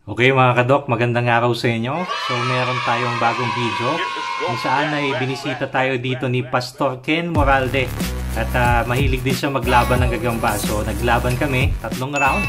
Okay mga kadok, magandang araw sa inyo. So meron tayong bagong video kung saan ay binisita tayo dito ni Pastor Ken Moralde. At mahilig din siya maglaban ng gagamba. So naglaban kami, 3 round.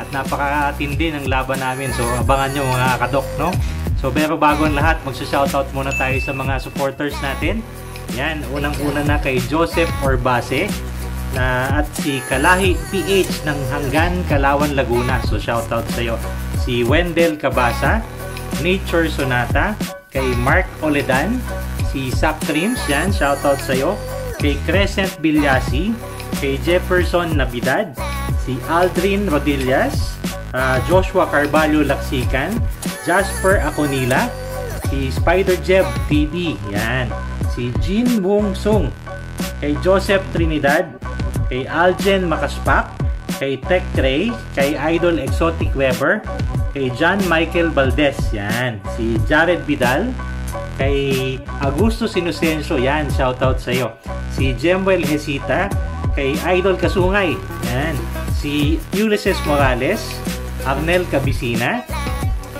At napakatindi ng laban namin. So abangan nyo mga kadok, no? So pero bago ang lahat, magsa-shoutout muna tayo sa mga supporters natin. Yan, unang-una na kay Joseph Orbase at si Kalahi PH ng Hanggan, Kalawan, Laguna. So shoutout sa iyo. Si Wendell Cabasa, Nature Sonata, kay Mark Oledan, si Zach Trims, yan, shoutout sa iyo. Kay Crescent Bilyasi, kay Jefferson Navidad, si Aldrin Rodillas, Joshua Carvalho Laksikan, Jasper Aconila, si Spider Jeb TD, yan, si Jin Wong Sung, kay Joseph Trinidad, kay Aljen Makaspak, kay Tech Ray, kay Idol Exotic Weber, kay John Michael Valdez, yan, si Jared Vidal, kay Augusto Sinusencio, yan, shoutout sa iyo. Si Jemuel Hesita, kay Idol Kasungay, yan, si Ulysses Morales, Arnel Cabisina,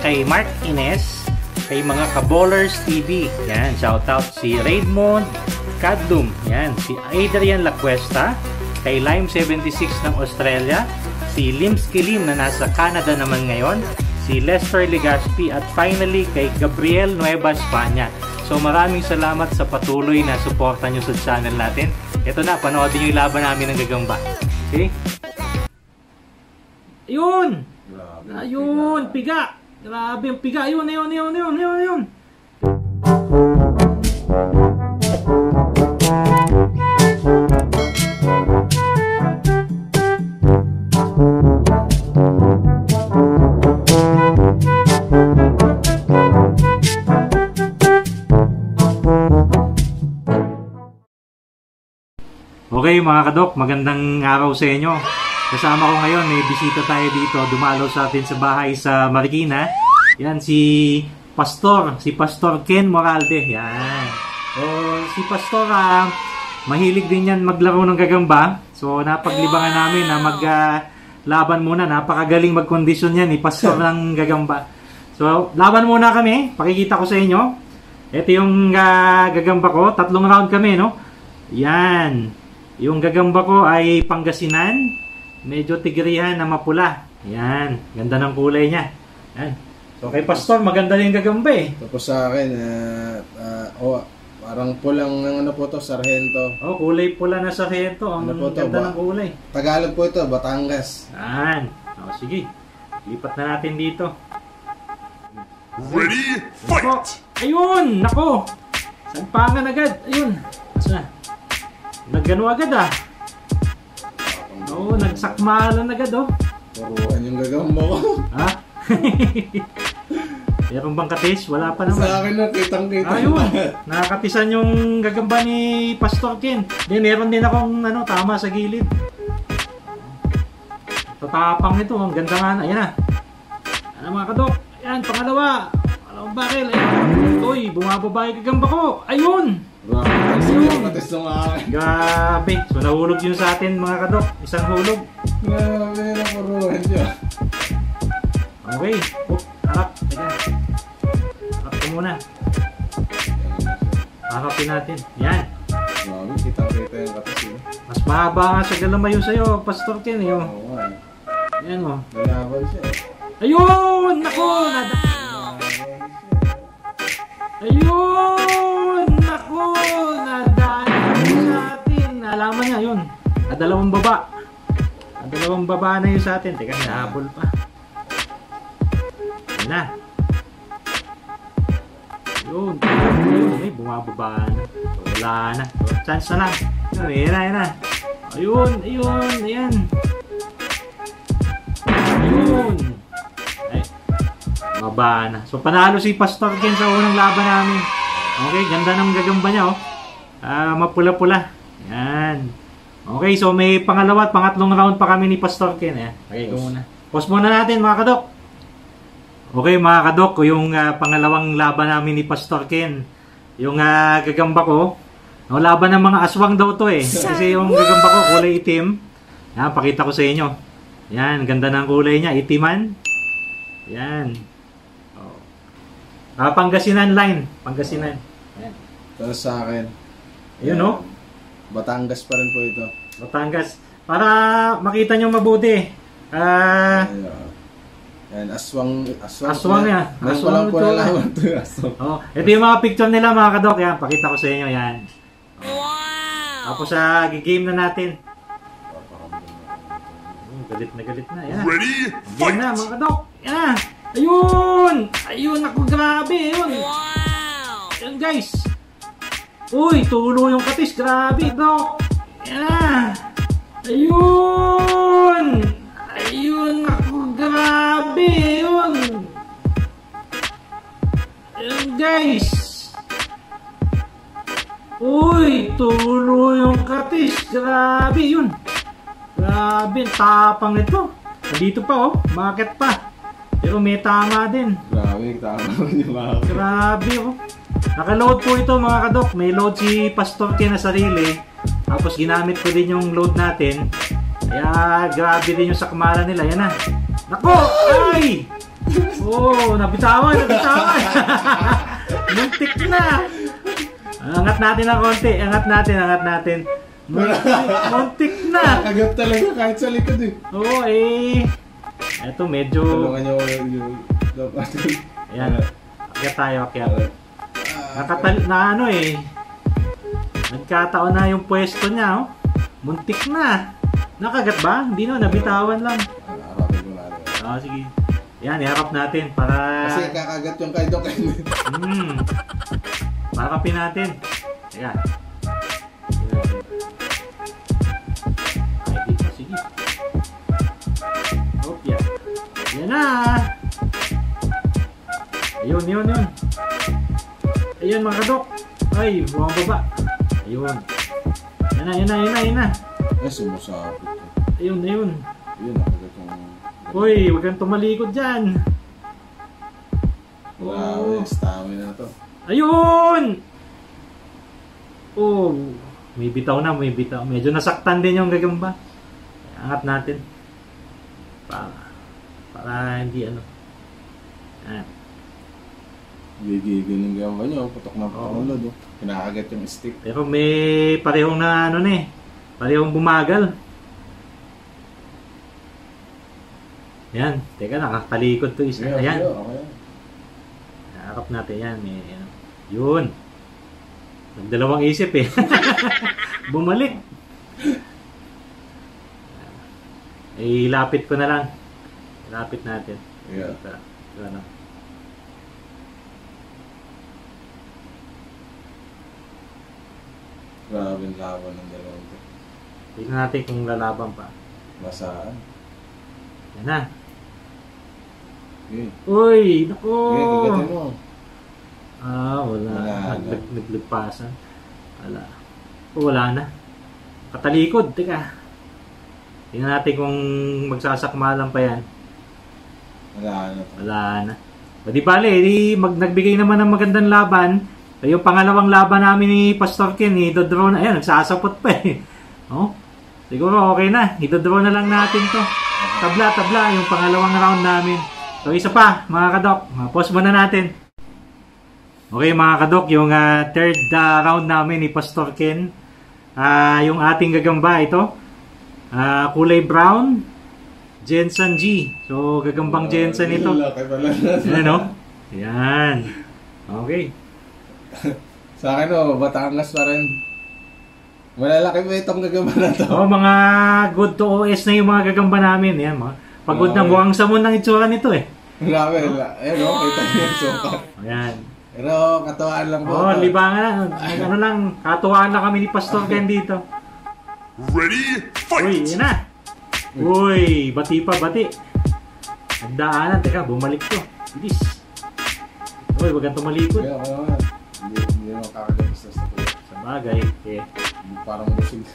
kay Mark Ines, kay mga Kabolers TV, yan, shoutout. Si Raymond Kadlum, yan, si Adrian Lacuesta, kay Lime 76 ng Australia, si Limsky Lim na nasa Canada naman ngayon, si Lester Legaspi, at finally kay Gabriel Nueva España. So maraming salamat sa patuloy na suporta nyo sa channel natin. Ito na, panoodin nyo yung laban namin ng gagamba. Okay? Ayun! Ayun! Piga! Grabe yung piga! Ayun! Okay mga kadok, magandang araw sa inyo. Kasama ko ngayon, may bisita tayo dito. Dumalo sa atin sa bahay sa Marikina. Yan, si Pastor Ken Moralde. Yan. So, si Pastor, mahilig din yan maglaro ng gagamba. So, napaglibangan namin na maglaban muna. Napakagaling magkondisyon yan ni Pastor ng gagamba. So, laban muna kami. Pakikita ko sa inyo. Ito yung gagamba ko. 3 round kami, no? Yan. Yung gagamba ko ay Pangasinan. Medyo tigrihan na mapula. Yan. Ganda ng kulay niya. Yan. So kay Pastor, maganda rin yung gagamba eh. Tapos sa akin, parang pulang ng ano po to, sarhento. Oh, kulay pula na sarhento. Ang ano po to, ganda ng kulay. Tagalog po ito, Batangas. Yan. O, sige. Lipat na natin dito. Ready, fight! Ayun! Nako! Sagpangan agad. Ayun. Asa? Nagano agad Oo, nagsakmalan agad Puruan yung gagamba ko. Ha? Meron bang katis? Wala pa naman. Sa akin na, kitang-kita. Ayun, nakakatisan yung gagamba ni Pastor Ken. Then meron din akong tama sa gilid. Tatapang nito, ang ganda nga na. Ayan na. Ano mga kadok? Ayan, pangalawa. Alam bakil. Ayan. Uy, bumababa yung gagamba ko. Ayun! Grabe, so nahulog yun sa atin mga kadok. Isang hulog. Grabe na puruhan nyo. Okay. Harap. Harap ko muna. Harapin natin. Yan. Grabe, kitang-kita yung katas yun. Mas mahaba nga sa galamay yun sa'yo, Pastor Ken. Oo nga. Yan o. Nalaban siya. Ayun! Naku! Ayun! Naku! Nadaan sa atin. Alaman niya yun. Dalawang baba. Dalawang baba na yun sa atin. Teka, nahabol pa. Yan na. Ayun. Ay, bumababa na. Wala na. Chance na lang. Ayun na. Ayun. Ayan. Ayun. Ay. Baba na. So, panalo si Pastor Ken sa unang laban namin. Okay, ganda ng gagamba niya, mapula-pula. Yan. Okay, so may pangalawa at pangatlong round pa kami ni Pastor Ken. Okay, ko muna. Pause muna natin mga kadok. Okay mga kadok, yung pangalawang laban namin ni Pastor Ken. Yung gagamba ko. Laban ng mga aswang daw to eh. Kasi yung gagamba ko kulay itim. Yan, pakita ko sa inyo. Yan, ganda ng kulay niya. Itiman. Yan. Oh. Pangasinan line. Pangasinan. Yan. Tapos sa akin. Ayun, no? Batangas pa rin po ito. Batangas. Para makita nyo mabuti. Yan, aswang yan. Ngayon ko lang po nalaman ito yung aswang. Oh, ito yung mga picture nila mga kadok. Yan, pakita ko sa inyo. Yan. Wow! Tapos game na natin. Galit na. Yan. Ready? Game na mga kadok. Yan. Ayun! Ayun, ako grabe. Ayun. Wow! Ayun guys. Uy, tulo yung katis. Grabe, dok. Yan. Ayun! Ayun, ako grabe. Ayun. Ayun guys. Uy, tulo yung katis. Grabe, yun. Grabe, tapang nito. Dito pa, oh. Market pa. Pero may tama din. Grabe, tama rin yung mga. Grabe, oh. Naka-load po ito, mga kadok. May load si Pastor Ken na sarili. Tapos ginamit ko din yung load natin. Kaya, grabe din yung sakmala nila. Yan na. Nako! Ay! Oh, nabitawan. Muntik na. Angat natin ng konti. Angat natin. Muntik na. Kagat talaga kahit sa likod eh. Oo, eto medyo... Tulungan nyo yung... Ayan. Akyat tayo. Nagkataon na yung pwesto niya, oh. Muntik na. Nakagat ba? Hindi no, nabitawan lang. Harapin ko na. Sige. Yan, iharap natin para... Kasi kakagat yung kay Doc. Harapin natin. Ayan. Ay, dito. Sige. Okay. Yan na. Ayun. Ayun mga kadok. Ay, buwang baba. Ayun. Yan na. Ay, sumusapit. Ayun. Ayun, nakagat yung... Uy, huwag kang tumalikod dyan. Grabe, stamina na to. Ayun! Oh, may bitaw. Medyo nasaktan din yung gagamba. Angat natin. Para hindi ano. Ayan. Gigigil yung gamba nyo. Putok na ulod. Pinakagat yung stick. Pero may parehong na ano na parehong bumagal. Yan. Teka, nakatalikod to isa. Ayan. Okay. Harap natin yan. Yun. Nagdalawang isip eh. Bumalik. Ilapit ko na lang. Ilapit natin. Yeah. Ano. Grabe yung laban ng dalawang ito. Tignan natin kung lalaban pa. Masaan? Yan na. Okay. Uy! Naku! Okay, kagatin mo. Wala. Wala. Naglagpasan. Wala na. Katalikod. Teka. Tingnan natin kung magsasakmalan pa yan. Wala na. Di bale, nagbigay naman ng magandang laban. Yung pangalawang laban namin ni Pastor Ken, idodraw na. Ayan, nagsasapot pa eh. Oh? Siguro okay na. Idodraw na lang natin to. Tabla yung pangalawang round namin. So isa pa, mga kadok. Pause muna natin. Okay mga kadok, yung third round namin ni Pastor Ken. Yung ating gagamba ito. Kulay brown. Jensen G. So gagambang Jensen ito. Ayan o. Ayan. Okay. Sa akin Batangas pa rin. Malalaki ba itong gagamba na to? Mga good to OS na yung mga gagamba namin. Ayan, pagod na buwang samon ng itsura nito eh. Grabe. Ayan kita niyo yung sukat. Ayan. Pero katuwaan lang po. Libangan. Ano lang, katuwaan lang kami ni Pastor Ken dito. Ready? Fight! Uy, yan na. Uy, bati. Nagdaanan. Teka, bumalik to. Bilis. Uy, wag kang tumalikod. Kaya hindi naman kakagabis na sa tuwa. Sa bagay, Parang busig.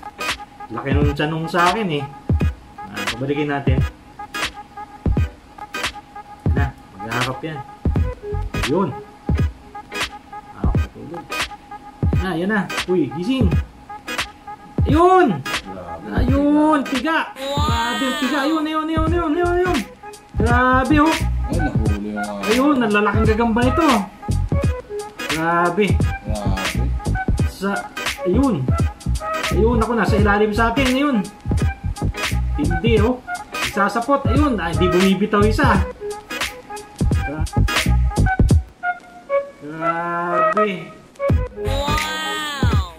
laki nung tanong sa akin eh. Pabalikin natin. Yan na, maghaharap yan. Yun. Patulog. Yan na. Uy, gising. Ayun! Ayun, tiga! Grabe, tiga. Ayun. Grabe oh. Ay, naku. Ayun, ang lalaking gagamba nito. Grabe. Ayun. Ayun, ako nasa ilalim sa atin. Ayun. Hindi, oh. Sasapot. Ayun, hindi bumibitaw isa. Grabe. Wow!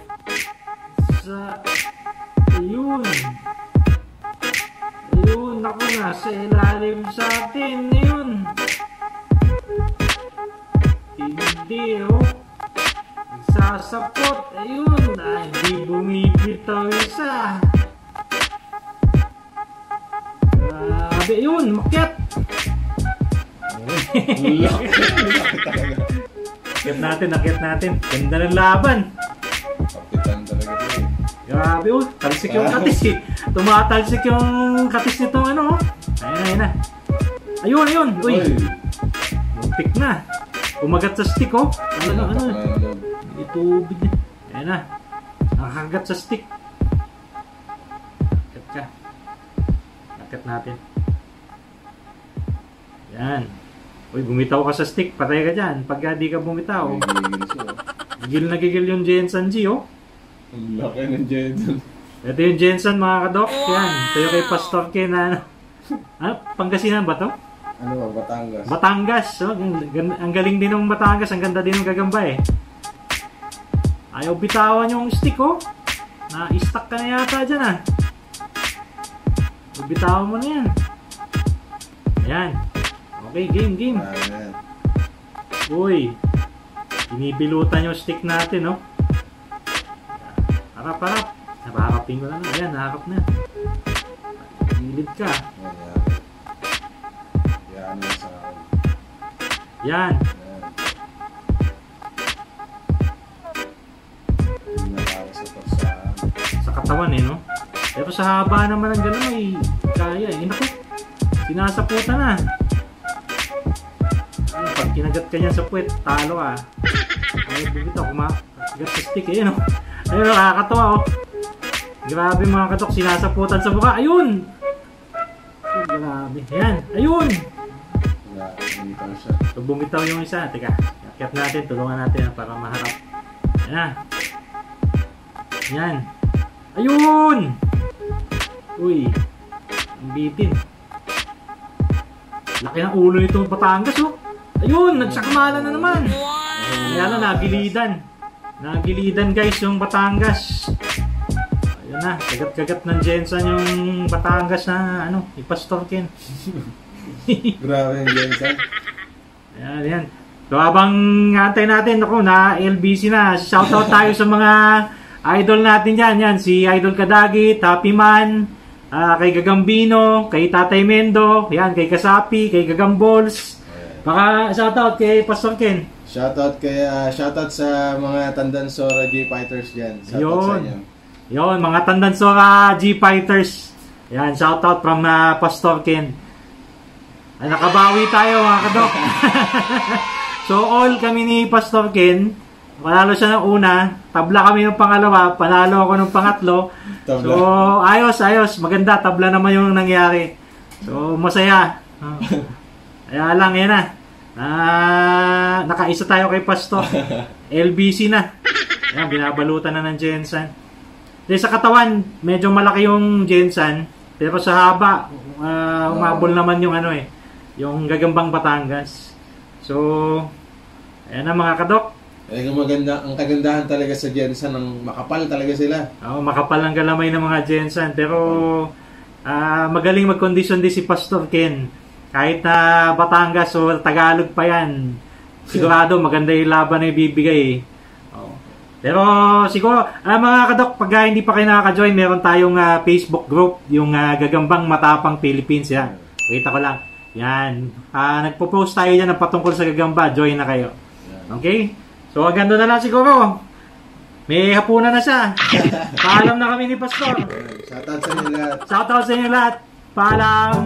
Ayun. Ayun, ako nasa ilalim sa atin. Ayun. Hindi, oh. Sasapot. Ayun. Hindi bumibitaw isa. Grabe. Ayun, makyat. Akyat natin. Ganda ng laban. Kapitan talaga ito eh. Grabe, oh. Talsik yung katis eh. Tumatalsik yung katis nitong ano, oh. Ayun na. Ayun. Uy. Muntik na. Umagat sa stick, oh. Ano. Itubig niya. Ayun na. Nakagat sa stick. Akyat ka. Akyat natin. Yan. Uy, bumitaw ka sa stick. Patay ka dyan. Pagka di ka bumitaw. Gigil na gigil yung Jensen G, oh. Ang laki ng Jensen. Ito yung Jensen, mga kadok. Yan. Ito yung kay Pastor Ken na ano. Pangasinan ba to? Ano ba? Batangas. Batangas. Oh. Ang galing din ng Batangas. Ang ganda din ng gagamba eh. Ayaw bitawan yung stick, oh. Na-stuck ka na yata dyan, ah. Bitawan mo na yan. Ayan. Okay, game. Uy. Binibilutan yung stick natin, no? Harap. Napaharapin ko na. Ayan, naharap na. Gilid ka. Yan. Yan. Sa katawan, eh, no? Pero sa haba naman ng gano'n, ay kaya, eh. Naku, sinasaputan na. Pag kinagat ka niyan sa puwet, talo ka. Ay, bumitaw, kumagat sa stick, eh, no? Ayun, nakakatawa, oh. Grabe, mga katok, sinasaputan sa mukha. Ayun! Oh, grabe. Ayan, ayun! Bumitaw siya. So, bumitaw yung isa. Teka, akyat natin, tulungan natin para maharap. Ayan. Ayan. Ayun! Uy, ang bitin. Laki ng ulo nitong Batangas, oh. Ayun, nagsakamalan na naman. Kaya na, nagilidan guys yung Batangas. Ayun na, kagat-kagat ng Jensen yung Batangas na ano, Pastor Ken. Grabe yung Jensen. Ayan. So habang antay natin, ako na LBC na, shoutout tayo sa mga idol natin dyan. Yan, si Idol Kadagi, Happy Man, kay Gagambino, kay Tatay Mendo, yan, kay Kasapi, kay Gagambols. Baka shoutout kay Pastor Ken. Shoutout sa mga Tandansora G-Fighters dyan. Shoutout sa inyo. Yun, mga Tandansora G-Fighters. Yan, shoutout from Pastor Ken. Ay, nakabawi tayo, mga kadok. So, all kami ni Pastor Ken. Panalo siya ng una. Tabla kami ng pangalawa. Panalo ako ng pangatlo. Tabla. So, ayos. Maganda. Tabla naman yung nangyari. So, masaya. Kaya lang, yan na. Nakaisa tayo kay Pastor. LBC na. Ayan, binabalutan na ng Jensen. Sa katawan, medyo malaki yung Jensen. Pero sa haba, umabol naman yung ano eh. Yung Gagambang Batangas. So, ayan na mga kadok. Ang kagandahan talaga sa Jensen, ang makapal talaga sila. Makapal ang galamay ng mga Jensen. Pero, magaling mag-condition din si Pastor Ken. Kahit na Batangas o Tagalog pa yan, sigurado maganda yung laban na ibibigay. Pero siguro, mga kadok, pag hindi pa kayo nakaka-join, meron tayong Facebook group, yung Gagambang Matapang Philippines. Yan. Kita ko lang. Yan. Nagpo-post tayo dyan ng patungkol sa Gagamba. Join na kayo. Okay? So, hanggang doon na lang siguro. May hapunan na siya. Paalam na kami ni Pastor. Shoutout sa inyo lahat. Shoutout sa inyo lahat. Paalam.